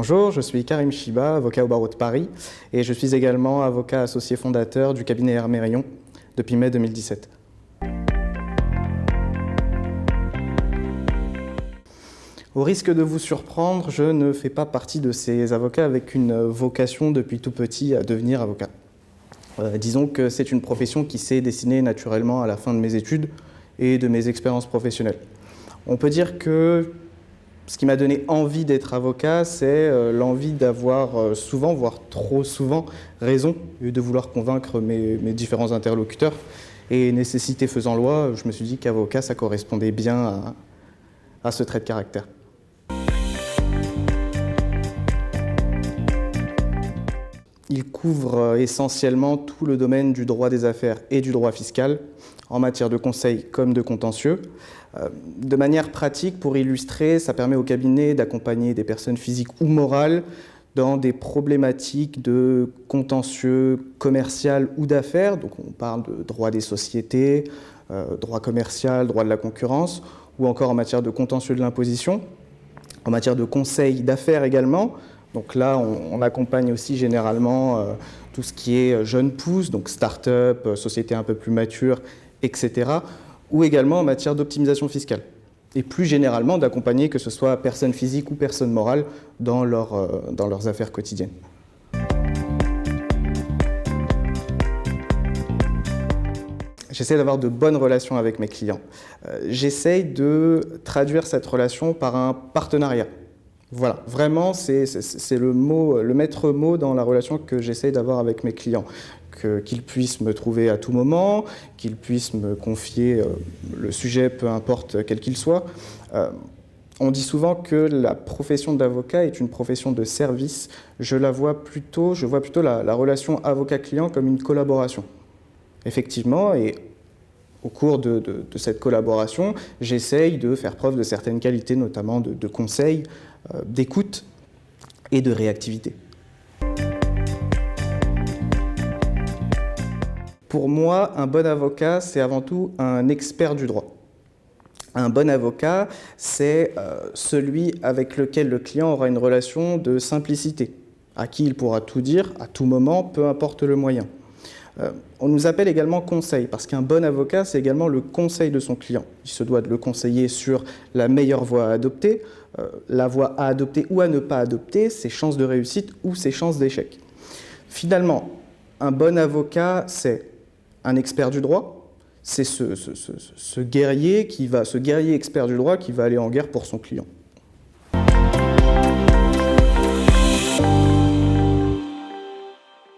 Bonjour, je suis Karim Chiba, avocat au barreau de Paris et je suis également avocat associé fondateur du cabinet Hermé Rion depuis mai 2017. Au risque de vous surprendre, je ne fais pas partie de ces avocats avec une vocation depuis tout petit à devenir avocat. Disons que c'est une profession qui s'est dessinée naturellement à la fin de mes études et de mes expériences professionnelles. On peut dire que ce qui m'a donné envie d'être avocat, c'est l'envie d'avoir souvent, voire trop souvent, raison et de vouloir convaincre mes différents interlocuteurs. Et nécessité faisant loi, je me suis dit qu'avocat, ça correspondait bien à ce trait de caractère. Il couvre essentiellement tout le domaine du droit des affaires et du droit fiscal, en matière de conseil comme de contentieux. De manière pratique, pour illustrer, ça permet au cabinet d'accompagner des personnes physiques ou morales dans des problématiques de contentieux commercial ou d'affaires. Donc on parle de droit des sociétés, droit commercial, droit de la concurrence, ou encore en matière de contentieux de l'imposition, en matière de conseil d'affaires également. Donc là, on accompagne aussi généralement tout ce qui est jeunes pousses, donc start-up, sociétés un peu plus matures, etc. Ou également en matière d'optimisation fiscale. Et plus généralement, d'accompagner que ce soit personnes physiques ou personnes morales dans leurs affaires quotidiennes. J'essaie d'avoir de bonnes relations avec mes clients. J'essaie de traduire cette relation par un partenariat. Voilà, vraiment, c'est le maître mot dans la relation que j'essaie d'avoir avec mes clients. Qu'ils puissent me trouver à tout moment, qu'ils puissent me confier le sujet, peu importe quel qu'il soit. On dit souvent que la profession d'avocat est une profession de service. Je vois plutôt la relation avocat-client comme une collaboration. Effectivement, et au cours de cette collaboration, j'essaye de faire preuve de certaines qualités, notamment de conseil, d'écoute et de réactivité. Pour moi, un bon avocat, c'est avant tout un expert du droit. Un bon avocat, c'est celui avec lequel le client aura une relation de simplicité, à qui il pourra tout dire, à tout moment, peu importe le moyen. On nous appelle également conseil, parce qu'un bon avocat, c'est également le conseil de son client. Il se doit de le conseiller sur la meilleure voie à adopter, la voie à adopter ou à ne pas adopter, ses chances de réussite ou ses chances d'échec. Finalement, un bon avocat, c'est un expert du droit, c'est ce guerrier expert du droit qui va aller en guerre pour son client.